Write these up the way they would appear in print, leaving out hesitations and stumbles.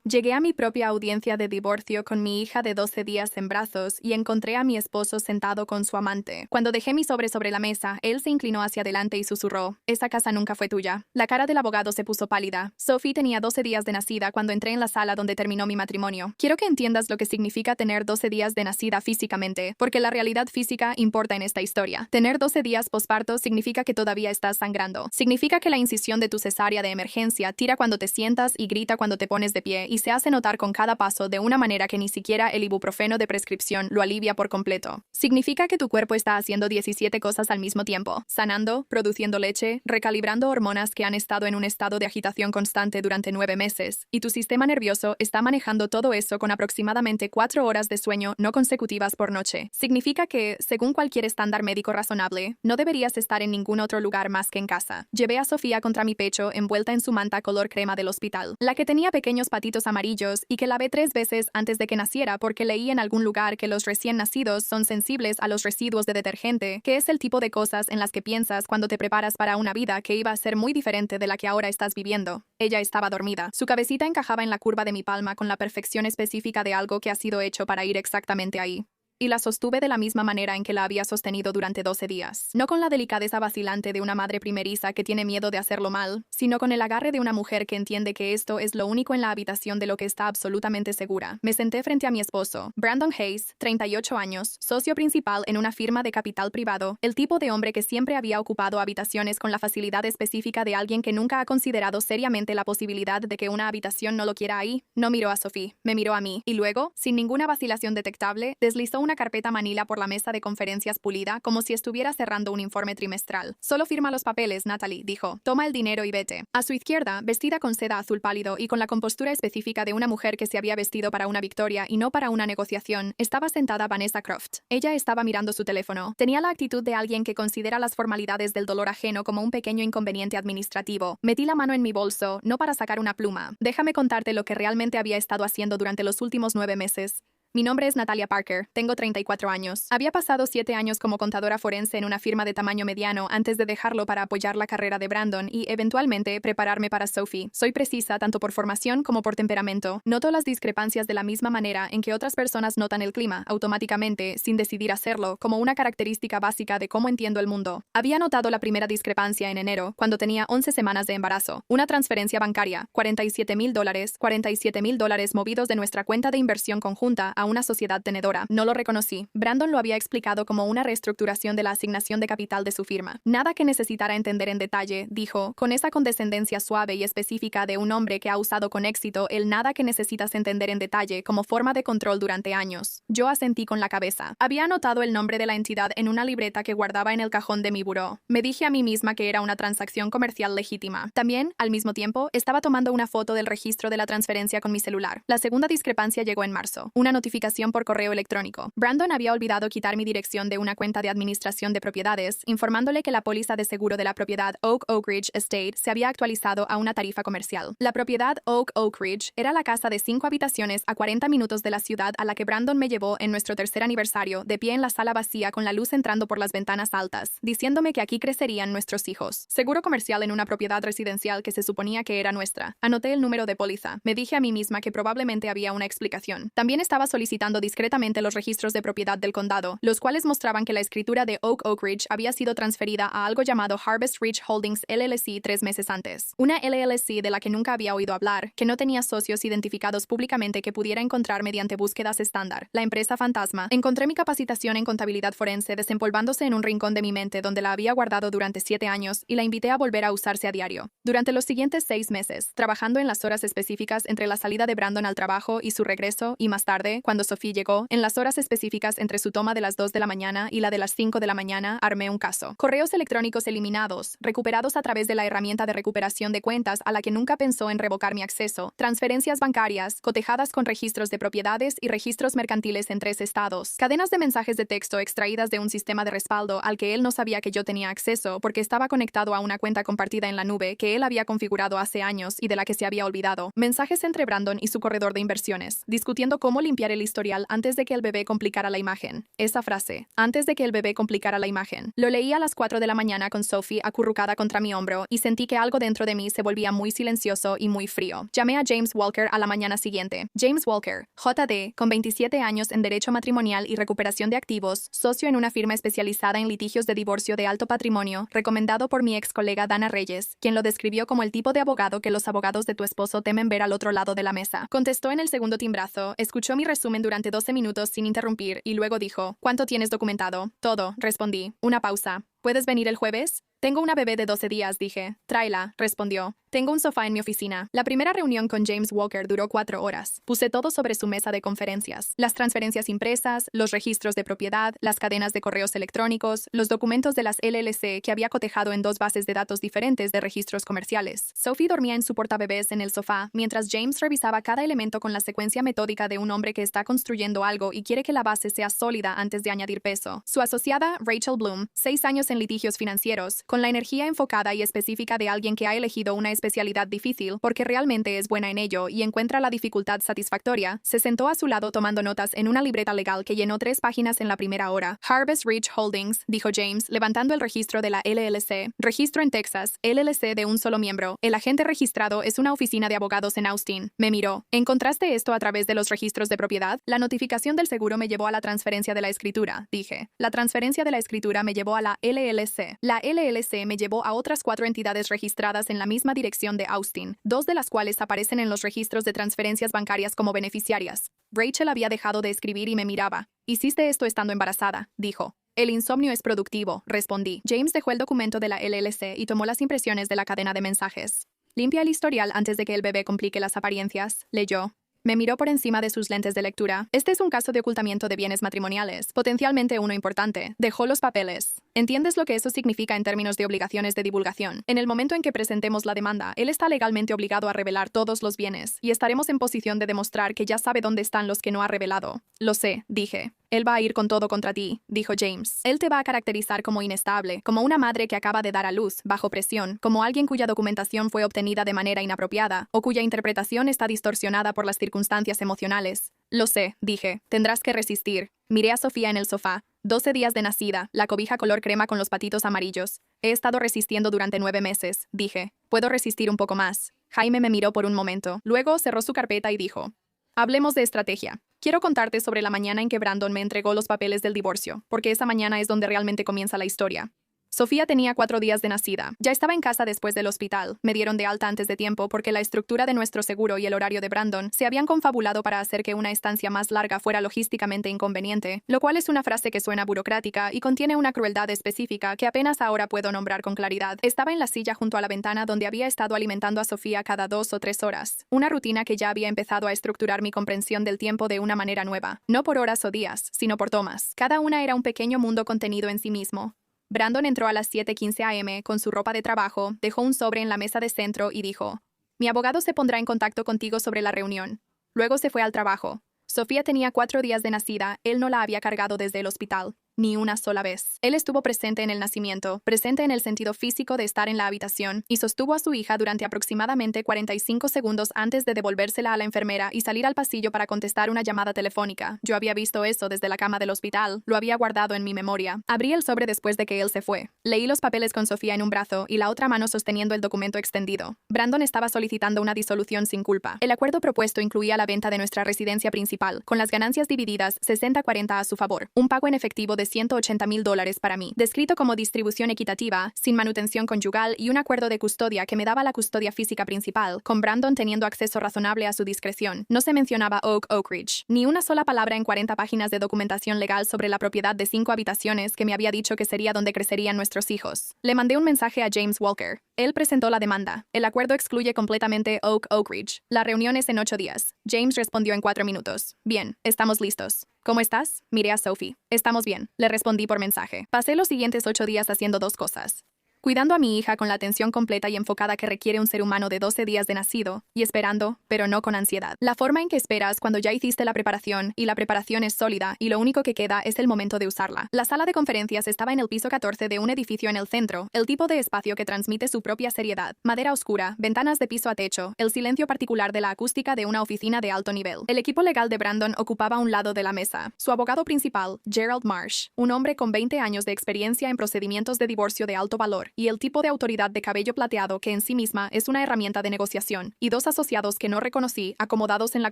Llegué a mi propia audiencia de divorcio con mi hija de 12 días en brazos y encontré a mi esposo sentado con su amante. Cuando dejé mi sobre la mesa, él se inclinó hacia adelante y susurró: «Esa casa nunca fue tuya». La cara del abogado se puso pálida. Sophie tenía 12 días de nacida cuando entré en la sala donde terminó mi matrimonio. Quiero que entiendas lo que significa tener 12 días de nacida físicamente, porque la realidad física importa en esta historia. Tener 12 días posparto significa que todavía estás sangrando. Significa que la incisión de tu cesárea de emergencia tira cuando te sientas y grita cuando te pones de pie y se hace notar con cada paso de una manera que ni siquiera el ibuprofeno de prescripción lo alivia por completo. Significa que tu cuerpo está haciendo 17 cosas al mismo tiempo: sanando, produciendo leche, recalibrando hormonas que han estado en un estado de agitación constante durante 9 meses, y tu sistema nervioso está manejando todo eso con aproximadamente 4 horas de sueño no consecutivas por noche. Significa que, según cualquier estándar médico razonable, no deberías estar en ningún otro lugar más que en casa. Llevé a Sofía contra mi pecho envuelta en su manta color crema del hospital, la que tenía pequeños patitos amarillos y que lavé 3 veces antes de que naciera porque leí en algún lugar que los recién nacidos son sensibles a los residuos de detergente, que es el tipo de cosas en las que piensas cuando te preparas para una vida que iba a ser muy diferente de la que ahora estás viviendo. Ella estaba dormida. Su cabecita encajaba en la curva de mi palma con la perfección específica de algo que ha sido hecho para ir exactamente ahí. Y la sostuve de la misma manera en que la había sostenido durante 12 días. No con la delicadeza vacilante de una madre primeriza que tiene miedo de hacerlo mal, sino con el agarre de una mujer que entiende que esto es lo único en la habitación de lo que está absolutamente segura. Me senté frente a mi esposo, Brandon Hayes, 38 años, socio principal en una firma de capital privado, el tipo de hombre que siempre había ocupado habitaciones con la facilidad específica de alguien que nunca ha considerado seriamente la posibilidad de que una habitación no lo quiera ahí. No miró a Sophie, me miró a mí, y luego, sin ninguna vacilación detectable, deslizó una carpeta manila por la mesa de conferencias pulida como si estuviera cerrando un informe trimestral. «Solo firma los papeles, Natalie», dijo. «Toma el dinero y vete». A su izquierda, vestida con seda azul pálido y con la compostura específica de una mujer que se había vestido para una victoria y no para una negociación, estaba sentada Vanessa Croft. Ella estaba mirando su teléfono. Tenía la actitud de alguien que considera las formalidades del dolor ajeno como un pequeño inconveniente administrativo. Metí la mano en mi bolso, no para sacar una pluma. «Déjame contarte lo que realmente había estado haciendo durante los últimos 9 meses. Mi nombre es Natalia Parker, tengo 34 años. Había pasado 7 años como contadora forense en una firma de tamaño mediano antes de dejarlo para apoyar la carrera de Brandon y, eventualmente, prepararme para Sophie. Soy precisa tanto por formación como por temperamento. Noto las discrepancias de la misma manera en que otras personas notan el clima, automáticamente, sin decidir hacerlo, como una característica básica de cómo entiendo el mundo. Había notado la primera discrepancia en enero, cuando tenía 11 semanas de embarazo. Una transferencia bancaria, $47,000 movidos de nuestra cuenta de inversión conjunta a una sociedad tenedora. No lo reconocí. Brandon lo había explicado como una reestructuración de la asignación de capital de su firma. Nada que necesitara entender en detalle, dijo, con esa condescendencia suave y específica de un hombre que ha usado con éxito el nada que necesitas entender en detalle como forma de control durante años. Yo asentí con la cabeza. Había anotado el nombre de la entidad en una libreta que guardaba en el cajón de mi buró. Me dije a mí misma que era una transacción comercial legítima. También, al mismo tiempo, estaba tomando una foto del registro de la transferencia con mi celular. La segunda discrepancia llegó en marzo. Una notificación por correo electrónico. Brandon había olvidado quitar mi dirección de una cuenta de administración de propiedades, informándole que la póliza de seguro de la propiedad Oak Ridge Estate se había actualizado a una tarifa comercial. La propiedad Oak Ridge era la casa de 5 habitaciones a 40 minutos de la ciudad a la que Brandon me llevó en nuestro tercer aniversario, de pie en la sala vacía con la luz entrando por las ventanas altas, diciéndome que aquí crecerían nuestros hijos. Seguro comercial en una propiedad residencial que se suponía que era nuestra. Anoté el número de póliza. Me dije a mí misma que probablemente había una explicación. También estaba solicitando discretamente los registros de propiedad del condado, los cuales mostraban que la escritura de Oak Ridge había sido transferida a algo llamado Harvest Ridge Holdings LLC 3 meses antes. Una LLC de la que nunca había oído hablar, que no tenía socios identificados públicamente que pudiera encontrar mediante búsquedas estándar. La empresa fantasma. Encontré mi capacitación en contabilidad forense desempolvándose en un rincón de mi mente donde la había guardado durante 7 años y la invité a volver a usarse a diario. Durante los siguientes 6 meses, trabajando en las horas específicas entre la salida de Brandon al trabajo y su regreso, y más tarde, cuando Sophie llegó, en las horas específicas entre su toma de las 2 de la mañana y la de las 5 de la mañana, armé un caso. Correos electrónicos eliminados, recuperados a través de la herramienta de recuperación de cuentas a la que nunca pensó en revocar mi acceso, transferencias bancarias, cotejadas con registros de propiedades y registros mercantiles en 3 estados, cadenas de mensajes de texto extraídas de un sistema de respaldo al que él no sabía que yo tenía acceso porque estaba conectado a una cuenta compartida en la nube que él había configurado hace años y de la que se había olvidado, mensajes entre Brandon y su corredor de inversiones, discutiendo cómo limpiar el el historial antes de que el bebé complicara la imagen. Esa frase, antes de que el bebé complicara la imagen. Lo leí a las 4 de la mañana con Sophie acurrucada contra mi hombro y sentí que algo dentro de mí se volvía muy silencioso y muy frío. Llamé a James Walker a la mañana siguiente. James Walker, JD, con 27 años en Derecho Matrimonial y Recuperación de Activos, socio en una firma especializada en litigios de divorcio de alto patrimonio, recomendado por mi ex colega Dana Reyes, quien lo describió como el tipo de abogado que los abogados de tu esposo temen ver al otro lado de la mesa. Contestó en el segundo timbrazo, escuchó mi resumen durante 12 minutos sin interrumpir y luego dijo, ¿cuánto tienes documentado? Todo, respondí. Una pausa. ¿Puedes venir el jueves? Tengo una bebé de 12 días, dije. Tráela, respondió. Tengo un sofá en mi oficina. La primera reunión con James Walker duró 4 horas. Puse todo sobre su mesa de conferencias. Las transferencias impresas, los registros de propiedad, las cadenas de correos electrónicos, los documentos de las LLC que había cotejado en 2 bases de datos diferentes de registros comerciales. Sophie dormía en su portabebés en el sofá, mientras James revisaba cada elemento con la secuencia metódica de un hombre que está construyendo algo y quiere que la base sea sólida antes de añadir peso. Su asociada, Rachel Bloom, 6 años en litigios financieros, con la energía enfocada y específica de alguien que ha elegido una especialidad difícil porque realmente es buena en ello y encuentra la dificultad satisfactoria, se sentó a su lado tomando notas en una libreta legal que llenó 3 páginas en la primera hora. Harvest Ridge Holdings, dijo James, levantando el registro de la LLC. Registro en Texas, LLC de un solo miembro. El agente registrado es una oficina de abogados en Austin. Me miró. ¿Encontraste esto a través de los registros de propiedad? La notificación del seguro me llevó a la transferencia de la escritura, dije. La transferencia de la escritura me llevó a la LLC. La LLC me llevó a otras 4 entidades registradas en la misma dirección de Austin, 2 de las cuales aparecen en los registros de transferencias bancarias como beneficiarias. Rachel había dejado de escribir y me miraba. Hiciste esto estando embarazada, dijo. El insomnio es productivo, respondí. James dejó el documento de la LLC y tomó las impresiones de la cadena de mensajes. Limpia el historial antes de que el bebé complique las apariencias, leyó. Me miró por encima de sus lentes de lectura. Este es un caso de ocultamiento de bienes matrimoniales, potencialmente uno importante. Dejó los papeles. ¿Entiendes lo que eso significa en términos de obligaciones de divulgación? En el momento en que presentemos la demanda, él está legalmente obligado a revelar todos los bienes, y estaremos en posición de demostrar que ya sabe dónde están los que no ha revelado. Lo sé, dije. Él va a ir con todo contra ti, dijo James. Él te va a caracterizar como inestable, como una madre que acaba de dar a luz, bajo presión, como alguien cuya documentación fue obtenida de manera inapropiada, o cuya interpretación está distorsionada por las circunstancias emocionales. Lo sé, dije. Tendrás que resistir. Miré a Sofía en el sofá. 12 días de nacida, la cobija color crema con los patitos amarillos. He estado resistiendo durante 9 meses, dije. Puedo resistir un poco más. Jaime me miró por un momento. Luego cerró su carpeta y dijo. Hablemos de estrategia. Quiero contarte sobre la mañana en que Brandon me entregó los papeles del divorcio, porque esa mañana es donde realmente comienza la historia. Sofía tenía 4 días de nacida. Ya estaba en casa después del hospital. Me dieron de alta antes de tiempo porque la estructura de nuestro seguro y el horario de Brandon se habían confabulado para hacer que una estancia más larga fuera logísticamente inconveniente, lo cual es una frase que suena burocrática y contiene una crueldad específica que apenas ahora puedo nombrar con claridad. Estaba en la silla junto a la ventana donde había estado alimentando a Sofía cada 2 o 3 horas, una rutina que ya había empezado a estructurar mi comprensión del tiempo de una manera nueva, no por horas o días, sino por tomas. Cada una era un pequeño mundo contenido en sí mismo. Brandon entró a las 7:15 a.m. con su ropa de trabajo, dejó un sobre en la mesa de centro y dijo, «Mi abogado se pondrá en contacto contigo sobre la reunión». Luego se fue al trabajo. Sofía tenía 4 días de nacida, él no la había cargado desde el hospital. Ni una sola vez. Él estuvo presente en el nacimiento, presente en el sentido físico de estar en la habitación, y sostuvo a su hija durante aproximadamente 45 segundos antes de devolvérsela a la enfermera y salir al pasillo para contestar una llamada telefónica. Yo había visto eso desde la cama del hospital, lo había guardado en mi memoria. Abrí el sobre después de que él se fue. Leí los papeles con Sofía en un brazo y la otra mano sosteniendo el documento extendido. Brandon estaba solicitando una disolución sin culpa. El acuerdo propuesto incluía la venta de nuestra residencia principal, con las ganancias divididas 60-40 a su favor, un pago en efectivo de $180,000 para mí, descrito como distribución equitativa, sin manutención conyugal y un acuerdo de custodia que me daba la custodia física principal, con Brandon teniendo acceso razonable a su discreción. No se mencionaba Oak Ridge, ni una sola palabra en 40 páginas de documentación legal sobre la propiedad de 5 habitaciones que me había dicho que sería donde crecerían nuestros hijos. Le mandé un mensaje a James Walker. Él presentó la demanda. El acuerdo excluye completamente Oak Ridge. La reunión es en 8 días. James respondió en 4 minutos. Bien, estamos listos. ¿Cómo estás? Miré a Sophie. Estamos bien, le respondí por mensaje. Pasé los siguientes 8 días haciendo 2 cosas. cuidando a mi hija con la atención completa y enfocada que requiere un ser humano de 12 días de nacido, y esperando, pero no con ansiedad. La forma en que esperas cuando ya hiciste la preparación, y la preparación es sólida, y lo único que queda es el momento de usarla. La sala de conferencias estaba en el piso 14 de un edificio en el centro, el tipo de espacio que transmite su propia seriedad. Madera oscura, ventanas de piso a techo, el silencio particular de la acústica de una oficina de alto nivel. El equipo legal de Brandon ocupaba un lado de la mesa. Su abogado principal, Gerald Marsh, un hombre con 20 años de experiencia en procedimientos de divorcio de alto valor, y el tipo de autoridad de cabello plateado que en sí misma es una herramienta de negociación, y dos asociados que no reconocí, acomodados en la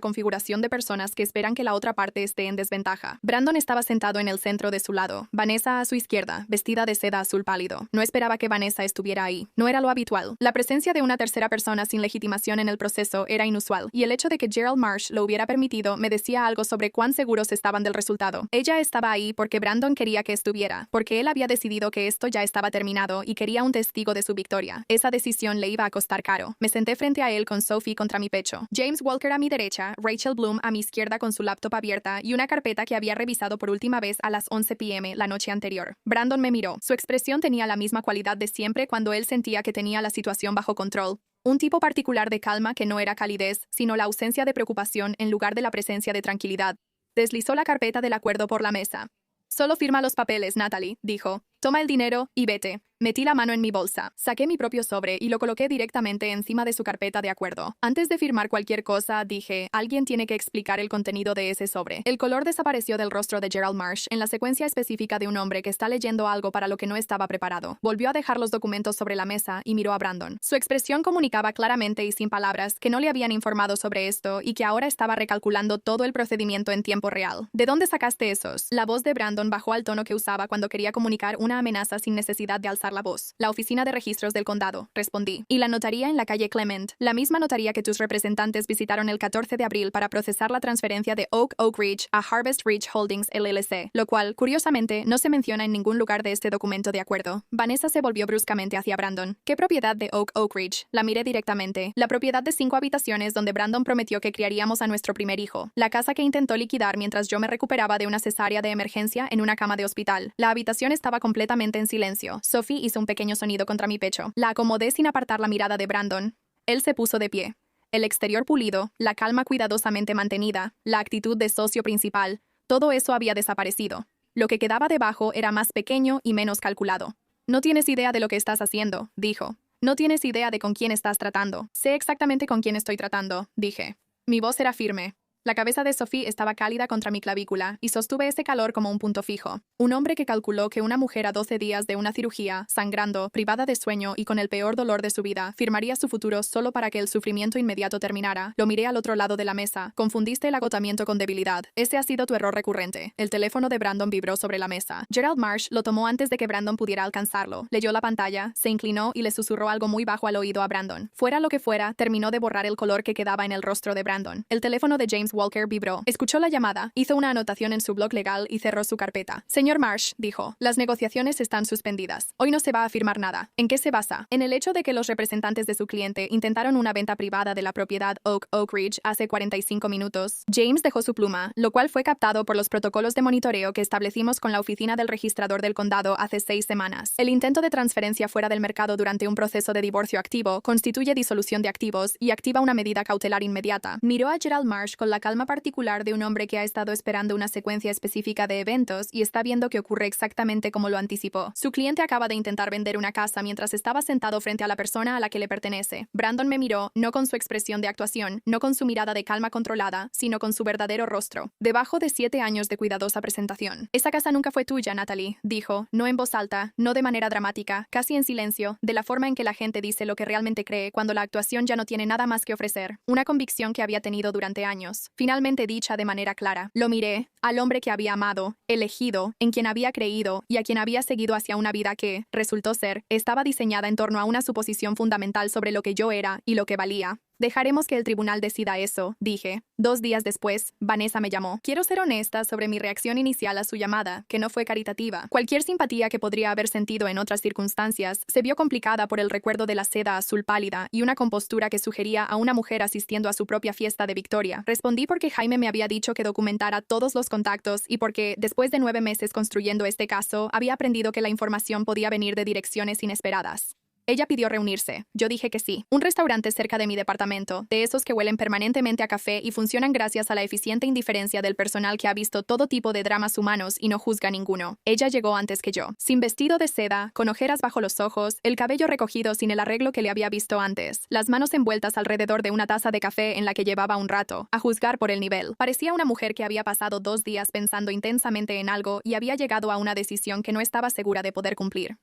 configuración de personas que esperan que la otra parte esté en desventaja. Brandon estaba sentado en el centro de su lado, Vanessa a su izquierda, vestida de seda azul pálido. No esperaba que Vanessa estuviera ahí. No era lo habitual. La presencia de una tercera persona sin legitimación en el proceso era inusual, y el hecho de que Gerald Marsh lo hubiera permitido me decía algo sobre cuán seguros estaban del resultado. Ella estaba ahí porque Brandon quería que estuviera, porque él había decidido que esto ya estaba terminado y quería un testigo de su victoria. Esa decisión le iba a costar caro. Me senté frente a él con Sophie contra mi pecho, James Walker a mi derecha, Rachel Bloom a mi izquierda con su laptop abierta y una carpeta que había revisado por última vez a las 11 p.m. la noche anterior. Brandon me miró. Su expresión tenía la misma cualidad de siempre cuando él sentía que tenía la situación bajo control. Un tipo particular de calma que no era calidez, sino la ausencia de preocupación en lugar de la presencia de tranquilidad. Deslizó la carpeta del acuerdo por la mesa. Solo firma los papeles, Natalie, dijo. Toma el dinero y vete. Metí la mano en mi bolsa, saqué mi propio sobre y lo coloqué directamente encima de su carpeta de acuerdo. Antes de firmar cualquier cosa, dije, alguien tiene que explicar el contenido de ese sobre. El color desapareció del rostro de Gerald Marsh en la secuencia específica de un hombre que está leyendo algo para lo que no estaba preparado. Volvió a dejar los documentos sobre la mesa y miró a Brandon. Su expresión comunicaba claramente y sin palabras que no le habían informado sobre esto y que ahora estaba recalculando todo el procedimiento en tiempo real. ¿De dónde sacaste esos? La voz de Brandon bajó al tono que usaba cuando quería comunicar una amenaza sin necesidad de alzar la voz. La oficina de registros del condado, respondí. Y la notaría en la calle Clement, la misma notaría que tus representantes visitaron el 14 de abril para procesar la transferencia de Oak Ridge a Harvest Ridge Holdings LLC, lo cual, curiosamente, no se menciona en ningún lugar de este documento de acuerdo. Vanessa se volvió bruscamente hacia Brandon. ¿Qué propiedad de Oak Ridge? La miré directamente. La propiedad de 5 habitaciones donde Brandon prometió que criaríamos a nuestro primer hijo. La casa que intentó liquidar mientras yo me recuperaba de una cesárea de emergencia en una cama de hospital. La habitación estaba completamente en silencio. Sophie hizo un pequeño sonido contra mi pecho. La acomodé sin apartar la mirada de Brandon. Él se puso de pie. El exterior pulido, la calma cuidadosamente mantenida, la actitud de socio principal, todo eso había desaparecido. Lo que quedaba debajo era más pequeño y menos calculado. No tienes idea de lo que estás haciendo, dijo. No tienes idea de con quién estás tratando. Sé exactamente con quién estoy tratando, dije. Mi voz era firme. La cabeza de Sophie estaba cálida contra mi clavícula y sostuve ese calor como un punto fijo. Un hombre que calculó que una mujer a 12 días de una cirugía, sangrando, privada de sueño y con el peor dolor de su vida, firmaría su futuro solo para que el sufrimiento inmediato terminara. Lo miré al otro lado de la mesa. Confundiste el agotamiento con debilidad. Ese ha sido tu error recurrente. El teléfono de Brandon vibró sobre la mesa. Gerald Marsh lo tomó antes de que Brandon pudiera alcanzarlo. Leyó la pantalla, se inclinó y le susurró algo muy bajo al oído a Brandon. Fuera lo que fuera, terminó de borrar el color que quedaba en el rostro de Brandon. El teléfono de James Walker vibró. Escuchó la llamada, hizo una anotación en su blog legal y cerró su carpeta. Señor Marsh, dijo, las negociaciones están suspendidas. Hoy no se va a firmar nada. ¿En qué se basa? En el hecho de que los representantes de su cliente intentaron una venta privada de la propiedad Oak Ridge hace 45 minutos. James dejó su pluma, lo cual fue captado por los protocolos de monitoreo que establecimos con la oficina del registrador del condado hace 6 semanas. El intento de transferencia fuera del mercado durante un proceso de divorcio activo constituye disolución de activos y activa una medida cautelar inmediata. Miró a Gerald Marsh con la calma particular de un hombre que ha estado esperando una secuencia específica de eventos y está viendo que ocurre exactamente como lo anticipó. Su cliente acaba de intentar vender una casa mientras estaba sentado frente a la persona a la que le pertenece. Brandon me miró, no con su expresión de actuación, no con su mirada de calma controlada, sino con su verdadero rostro. Debajo de 7 años de cuidadosa presentación. Esa casa nunca fue tuya, Natalie, dijo, no en voz alta, no de manera dramática, casi en silencio, de la forma en que la gente dice lo que realmente cree cuando la actuación ya no tiene nada más que ofrecer. Una convicción que había tenido durante años. Finalmente dicha de manera clara. Lo miré, al hombre que había amado, elegido, en quien había creído y a quien había seguido hacia una vida que, resultó ser, estaba diseñada en torno a una suposición fundamental sobre lo que yo era y lo que valía. Dejaremos que el tribunal decida eso, dije. 2 días después, Vanessa me llamó. Quiero ser honesta sobre mi reacción inicial a su llamada, que no fue caritativa. Cualquier simpatía que podría haber sentido en otras circunstancias se vio complicada por el recuerdo de la seda azul pálida y una compostura que sugería a una mujer asistiendo a su propia fiesta de victoria. Respondí porque Jaime me había dicho que documentara todos los contactos y porque, después de 9 meses construyendo este caso, había aprendido que la información podía venir de direcciones inesperadas. Ella pidió reunirse. Yo dije que sí. Un restaurante cerca de mi departamento, de esos que huelen permanentemente a café y funcionan gracias a la eficiente indiferencia del personal que ha visto todo tipo de dramas humanos y no juzga ninguno. Ella llegó antes que yo, sin vestido de seda, con ojeras bajo los ojos, el cabello recogido sin el arreglo que le había visto antes, las manos envueltas alrededor de una taza de café en la que llevaba un rato, a juzgar por el nivel. Parecía una mujer que había pasado 2 días pensando intensamente en algo y había llegado a una decisión que no estaba segura de poder cumplir.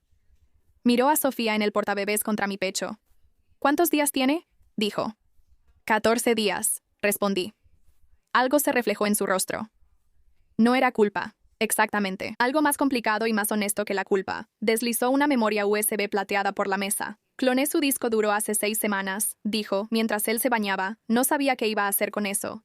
Miró a Sofía en el portabebés contra mi pecho. ¿Cuántos días tiene? Dijo. 14 días, respondí. Algo se reflejó en su rostro. No era culpa. Exactamente. Algo más complicado y más honesto que la culpa. Deslizó una memoria USB plateada por la mesa. Cloné su disco duro hace 6 semanas, dijo, mientras él se bañaba. No sabía qué iba a hacer con eso.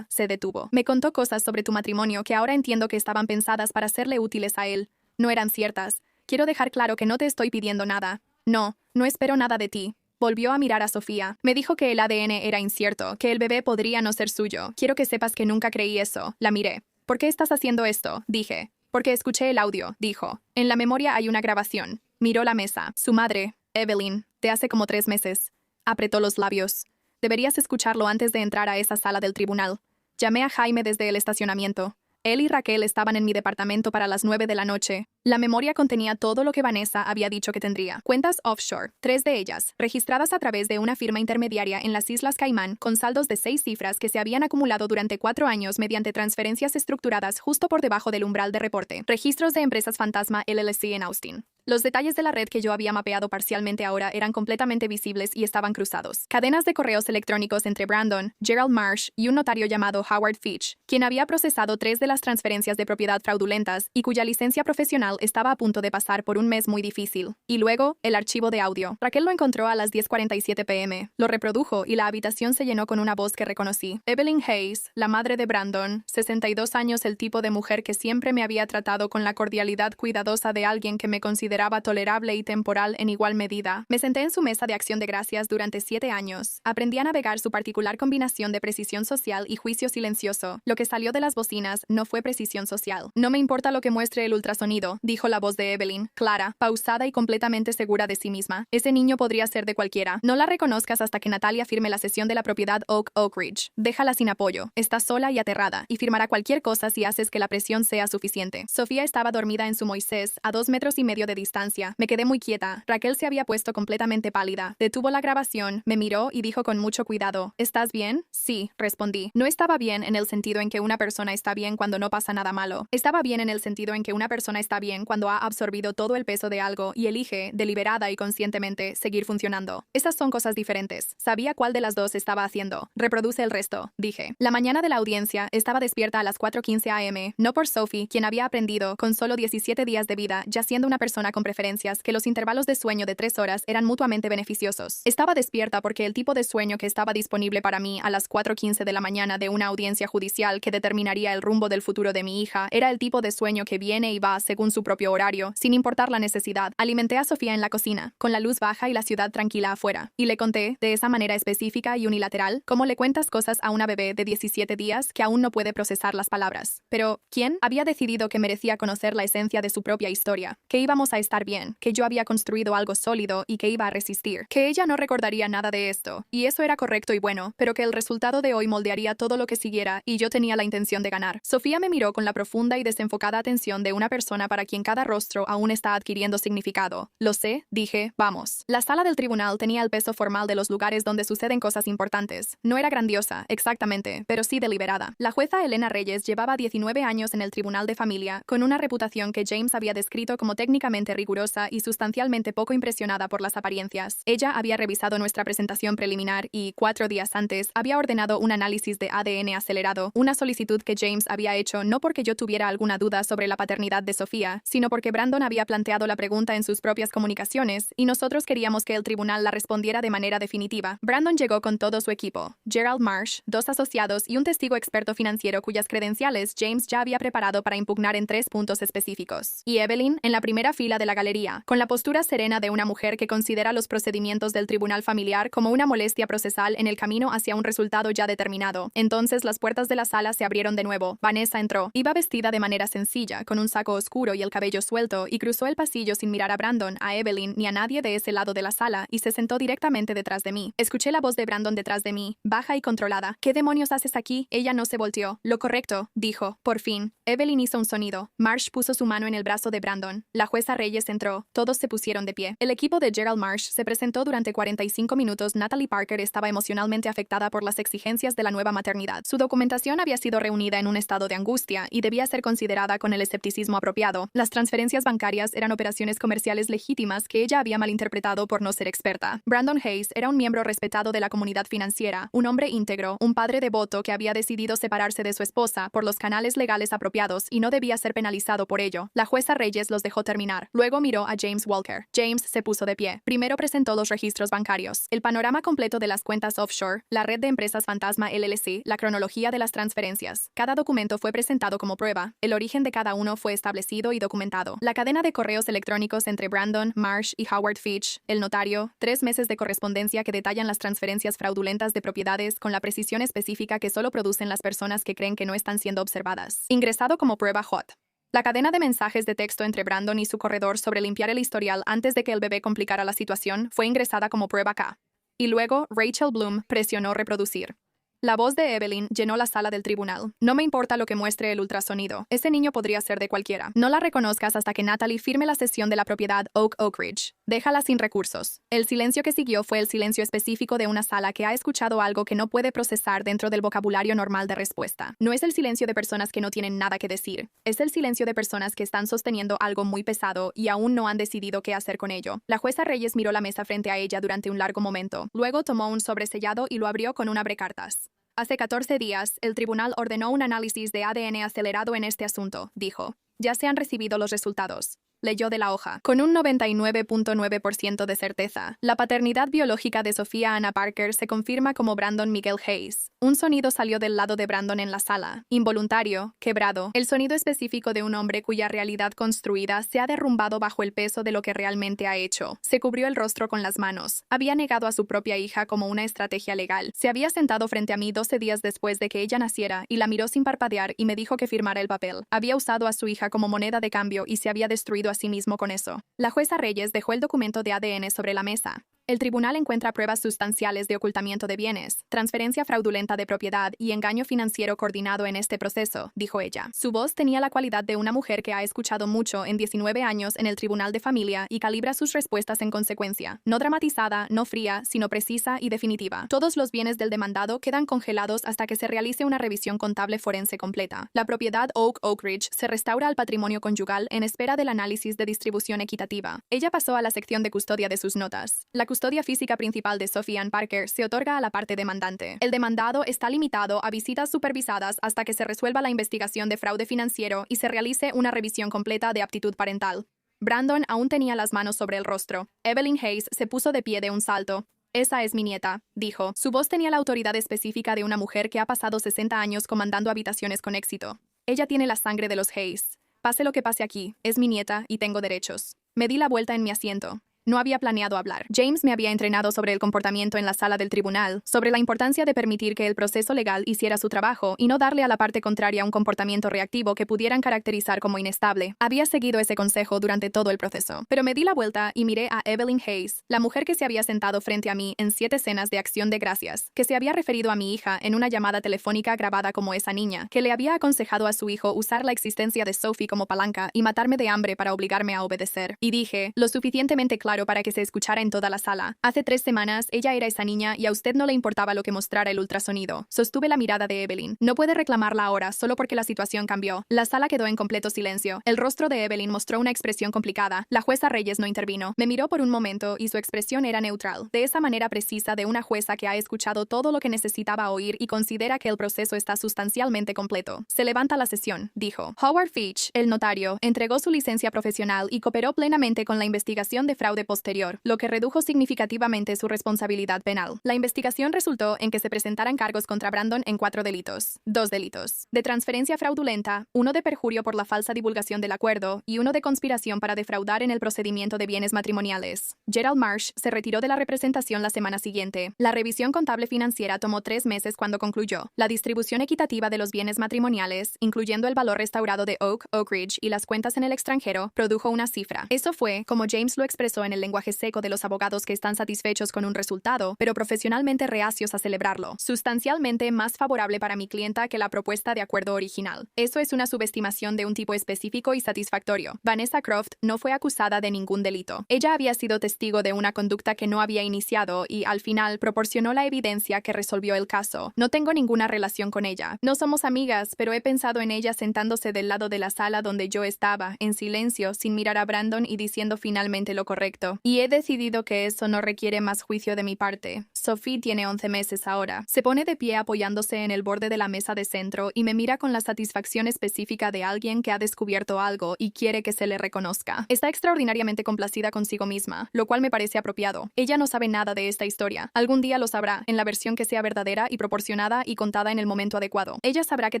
Se detuvo. Me contó cosas sobre tu matrimonio que ahora entiendo que estaban pensadas para serle útiles a él. No eran ciertas. Quiero dejar claro que no te estoy pidiendo nada. No espero nada de ti. Volvió a mirar a Sofía. Me dijo que el ADN era incierto, que el bebé podría no ser suyo. Quiero que sepas que nunca creí eso. La miré. ¿Por qué estás haciendo esto? Dije. Porque escuché el audio, dijo. En la memoria hay una grabación. Miró la mesa. Su madre, Evelyn, de hace como 3 meses. Apretó los labios. Deberías escucharlo antes de entrar a esa sala del tribunal. Llamé a Jaime desde el estacionamiento. Él y Raquel estaban en mi departamento para las 9 de la noche. La memoria contenía todo lo que Vanessa había dicho que tendría. Cuentas offshore, 3 de ellas, registradas a través de una firma intermediaria en las Islas Caimán, con saldos de 6 cifras que se habían acumulado durante 4 años mediante transferencias estructuradas justo por debajo del umbral de reporte. Registros de empresas fantasma LLC en Austin. Los detalles de la red que yo había mapeado parcialmente ahora eran completamente visibles y estaban cruzados. Cadenas de correos electrónicos entre Brandon, Gerald Marsh y un notario llamado Howard Fitch, quien había procesado 3 de las transferencias de propiedad fraudulentas y cuya licencia profesional estaba a punto de pasar por un mes muy difícil. Y luego, el archivo de audio. Raquel lo encontró a las 10:47 p.m. Lo reprodujo y la habitación se llenó con una voz que reconocí. Evelyn Hayes, la madre de Brandon, 62 años, el tipo de mujer que siempre me había tratado con la cordialidad cuidadosa de alguien que me consideraba tolerable y temporal en igual medida. Me senté en su mesa de acción de gracias durante 7 años. Aprendí a navegar su particular combinación de precisión social y juicio silencioso. Lo que salió de las bocinas no fue precisión social. No me importa lo que muestre el ultrasonido, dijo la voz de Evelyn, clara, pausada y completamente segura de sí misma. Ese niño podría ser de cualquiera. No la reconozcas hasta que Natalia firme la cesión de la propiedad Oak Ridge. Déjala sin apoyo. Está sola y aterrada, y firmará cualquier cosa si haces que la presión sea suficiente. Sofía estaba dormida en su Moisés, a 2,5 metros de distancia. Me quedé muy quieta. Raquel se había puesto completamente pálida. Detuvo la grabación, me miró y dijo con mucho cuidado, ¿estás bien? Sí, respondí. No estaba bien en el sentido en que una persona está bien cuando no pasa nada malo. Estaba bien en el sentido en que una persona está bien cuando ha absorbido todo el peso de algo y elige, deliberada y conscientemente, seguir funcionando. Esas son cosas diferentes. Sabía cuál de las dos estaba haciendo. Reproduce el resto, dije. La mañana de la audiencia estaba despierta a las 4:15 a.m., no por Sophie, quien había aprendido, con solo 17 días de vida, ya siendo una persona con preferencias, que los intervalos de sueño de 3 horas eran mutuamente beneficiosos. Estaba despierta porque el tipo de sueño que estaba disponible para mí a las 4:15 de la mañana de una audiencia judicial que determinaría el rumbo del futuro de mi hija era el tipo de sueño que viene y va según su propio horario, sin importar la necesidad. Alimenté a Sofía en la cocina, con la luz baja y la ciudad tranquila afuera, y le conté, de esa manera específica y unilateral, cómo le cuentas cosas a una bebé de 17 días que aún no puede procesar las palabras. Pero, ¿quién? Había decidido que merecía conocer la esencia de su propia historia, que íbamos a estar bien, que yo había construido algo sólido y que iba a resistir, que ella no recordaría nada de esto, y eso era correcto y bueno, pero que el resultado de hoy moldearía todo lo que siguiera y yo tenía la intención de ganar. Sofía me miró con la profunda y desenfocada atención de una persona para quien cada rostro aún está adquiriendo significado. Lo sé, dije, vamos. La sala del tribunal tenía el peso formal de los lugares donde suceden cosas importantes. No era grandiosa, exactamente, pero sí deliberada. La jueza Elena Reyes llevaba 19 años en el tribunal de familia, con una reputación que James había descrito como técnicamente extremadamente rigurosa y sustancialmente poco impresionada por las apariencias. Ella había revisado nuestra presentación preliminar y, 4 días antes, había ordenado un análisis de ADN acelerado, una solicitud que James había hecho no porque yo tuviera alguna duda sobre la paternidad de Sofía, sino porque Brandon había planteado la pregunta en sus propias comunicaciones y nosotros queríamos que el tribunal la respondiera de manera definitiva. Brandon llegó con todo su equipo: Gerald Marsh, 2 asociados y un testigo experto financiero cuyas credenciales James ya había preparado para impugnar en 3 puntos específicos. Y Evelyn, en la primera fila de la galería, con la postura serena de una mujer que considera los procedimientos del tribunal familiar como una molestia procesal en el camino hacia un resultado ya determinado. Entonces las puertas de la sala se abrieron de nuevo. Vanessa entró. Iba vestida de manera sencilla, con un saco oscuro y el cabello suelto, y cruzó el pasillo sin mirar a Brandon, a Evelyn ni a nadie de ese lado de la sala, y se sentó directamente detrás de mí. Escuché la voz de Brandon detrás de mí, baja y controlada. ¿Qué demonios haces aquí? Ella no se volteó. Lo correcto, dijo. Por fin. Evelyn hizo un sonido. Marsh puso su mano en el brazo de Brandon. La jueza Reyes entró. Todos se pusieron de pie. El equipo de Gerald Marsh se presentó durante 45 minutos. Natalie Parker estaba emocionalmente afectada por las exigencias de la nueva maternidad. Su documentación había sido reunida en un estado de angustia y debía ser considerada con el escepticismo apropiado. Las transferencias bancarias eran operaciones comerciales legítimas que ella había malinterpretado por no ser experta. Brandon Hayes era un miembro respetado de la comunidad financiera, un hombre íntegro, un padre devoto que había decidido separarse de su esposa por los canales legales apropiados y no debía ser penalizado por ello. La jueza Reyes los dejó terminar. Luego miró a James Walker. James se puso de pie. Primero presentó los registros bancarios, el panorama completo de las cuentas offshore, la red de empresas fantasma LLC, la cronología de las transferencias. Cada documento fue presentado como prueba. El origen de cada uno fue establecido y documentado. La cadena de correos electrónicos entre Brandon, Marsh y Howard Fitch, el notario, 3 meses de correspondencia que detallan las transferencias fraudulentas de propiedades con la precisión específica que solo producen las personas que creen que no están siendo observadas. Ingresado como prueba HOT. La cadena de mensajes de texto entre Brandon y su corredor sobre limpiar el historial antes de que el bebé complicara la situación fue ingresada como prueba K. Y luego, Rachel Bloom presionó reproducir. La voz de Evelyn llenó la sala del tribunal. No me importa lo que muestre el ultrasonido. Ese niño podría ser de cualquiera. No la reconozcas hasta que Natalie firme la cesión de la propiedad Oak Ridge. Déjala sin recursos. El silencio que siguió fue el silencio específico de una sala que ha escuchado algo que no puede procesar dentro del vocabulario normal de respuesta. No es el silencio de personas que no tienen nada que decir. Es el silencio de personas que están sosteniendo algo muy pesado y aún no han decidido qué hacer con ello. La jueza Reyes miró la mesa frente a ella durante un largo momento. Luego tomó un sobresellado y lo abrió con un abrecartas. Hace 14 días, el tribunal ordenó un análisis de ADN acelerado en este asunto, dijo. Ya se han recibido los resultados. Leyó de la hoja. Con un 99.9% de certeza, la paternidad biológica de Sofía Anna Parker se confirma como Brandon Miguel Hayes. Un sonido salió del lado de Brandon en la sala. Involuntario, quebrado. El sonido específico de un hombre cuya realidad construida se ha derrumbado bajo el peso de lo que realmente ha hecho. Se cubrió el rostro con las manos. Había negado a su propia hija como una estrategia legal. Se había sentado frente a mí 12 días después de que ella naciera y la miró sin parpadear y me dijo que firmara el papel. Había usado a su hija como moneda de cambio y se había destruido a sí mismo con eso. La jueza Reyes dejó el documento de ADN sobre la mesa. El tribunal encuentra pruebas sustanciales de ocultamiento de bienes, transferencia fraudulenta de propiedad y engaño financiero coordinado en este proceso, dijo ella. Su voz tenía la cualidad de una mujer que ha escuchado mucho en 19 años en el tribunal de familia y calibra sus respuestas en consecuencia. No dramatizada, no fría, sino precisa y definitiva. Todos los bienes del demandado quedan congelados hasta que se realice una revisión contable forense completa. La propiedad Oak Ridge se restaura al patrimonio conyugal en espera del análisis de distribución equitativa. Ella pasó a la sección de custodia de sus notas. La custodia física principal de Sophie Ann Parker se otorga a la parte demandante. El demandado está limitado a visitas supervisadas hasta que se resuelva la investigación de fraude financiero y se realice una revisión completa de aptitud parental. Brandon aún tenía las manos sobre el rostro. Evelyn Hayes se puso de pie de un salto. Esa es mi nieta, dijo. Su voz tenía la autoridad específica de una mujer que ha pasado 60 años comandando habitaciones con éxito. Ella tiene la sangre de los Hayes. Pase lo que pase aquí, es mi nieta y tengo derechos. Me di la vuelta en mi asiento. No había planeado hablar. James me había entrenado sobre el comportamiento en la sala del tribunal, sobre la importancia de permitir que el proceso legal hiciera su trabajo y no darle a la parte contraria un comportamiento reactivo que pudieran caracterizar como inestable. Había seguido ese consejo durante todo el proceso. Pero me di la vuelta y miré a Evelyn Hayes, la mujer que se había sentado frente a mí en 7 cenas de acción de gracias, que se había referido a mi hija en una llamada telefónica grabada como esa niña, que le había aconsejado a su hijo usar la existencia de Sophie como palanca y matarme de hambre para obligarme a obedecer. Y dije, lo suficientemente claro claro para que se escuchara en toda la sala. Hace 3 semanas, ella era esa niña y a usted no le importaba lo que mostrara el ultrasonido. Sostuve la mirada de Evelyn. No puede reclamarla ahora solo porque la situación cambió. La sala quedó en completo silencio. El rostro de Evelyn mostró una expresión complicada. La jueza Reyes no intervino. Me miró por un momento y su expresión era neutral. De esa manera precisa de una jueza que ha escuchado todo lo que necesitaba oír y considera que el proceso está sustancialmente completo. Se levanta la sesión, dijo. Howard Fitch, el notario, entregó su licencia profesional y cooperó plenamente con la investigación de fraude posterior, lo que redujo significativamente su responsabilidad penal. La investigación resultó en que se presentaran cargos contra Brandon en 4 delitos. 2 delitos. De transferencia fraudulenta, 1 de perjurio por la falsa divulgación del acuerdo y 1 de conspiración para defraudar en el procedimiento de bienes matrimoniales. Gerald Marsh se retiró de la representación la semana siguiente. La revisión contable financiera tomó 3 meses cuando concluyó. La distribución equitativa de los bienes matrimoniales, incluyendo el valor restaurado de Oak Ridge y las cuentas en el extranjero, produjo una cifra. Eso fue, como James lo expresó en el lenguaje seco de los abogados que están satisfechos con un resultado, pero profesionalmente reacios a celebrarlo, sustancialmente más favorable para mi clienta que la propuesta de acuerdo original. Eso es una subestimación de un tipo específico y satisfactorio. Vanessa Croft no fue acusada de ningún delito. Ella había sido testigo de una conducta que no había iniciado y, al final, proporcionó la evidencia que resolvió el caso. No tengo ninguna relación con ella. No somos amigas, pero he pensado en ella sentándose del lado de la sala donde yo estaba, en silencio, sin mirar a Brandon y diciendo finalmente lo correcto. Y he decidido que eso no requiere más juicio de mi parte. Sophie tiene 11 meses ahora. Se pone de pie apoyándose en el borde de la mesa de centro y me mira con la satisfacción específica de alguien que ha descubierto algo y quiere que se le reconozca. Está extraordinariamente complacida consigo misma, lo cual me parece apropiado. Ella no sabe nada de esta historia. Algún día lo sabrá, en la versión que sea verdadera y proporcionada y contada en el momento adecuado. Ella sabrá que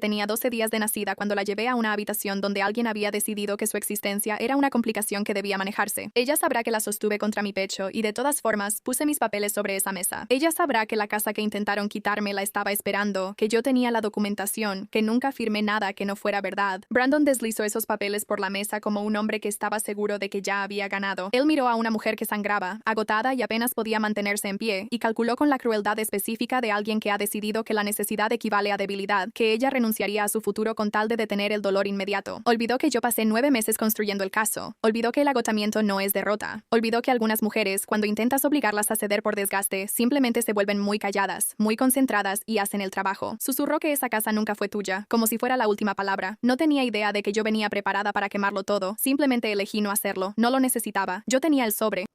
tenía 12 días de nacida cuando la llevé a una habitación donde alguien había decidido que su existencia era una complicación que debía manejarse. Ella sabrá que la sostuve contra mi pecho y de todas formas puse mis papeles sobre esa mesa. Ella sabrá que la casa que intentaron quitarme la estaba esperando, que yo tenía la documentación, que nunca firmé nada que no fuera verdad. Brandon deslizó esos papeles por la mesa como un hombre que estaba seguro de que ya había ganado. Él miró a una mujer que sangraba, agotada y apenas podía mantenerse en pie, y calculó con la crueldad específica de alguien que ha decidido que la necesidad equivale a debilidad, que ella renunciaría a su futuro con tal de detener el dolor inmediato. Olvidó que yo pasé 9 meses construyendo el caso. Olvidó que el agotamiento no es derrota. Olvidó que algunas mujeres, cuando intentas obligarlas a ceder por desgaste, simplemente se vuelven muy calladas, muy concentradas y hacen el trabajo. Susurró que esa casa nunca fue tuya, como si fuera la última palabra. No tenía idea de que yo venía preparada para quemarlo todo. Simplemente elegí no hacerlo. No lo necesitaba. Yo tenía el sobre.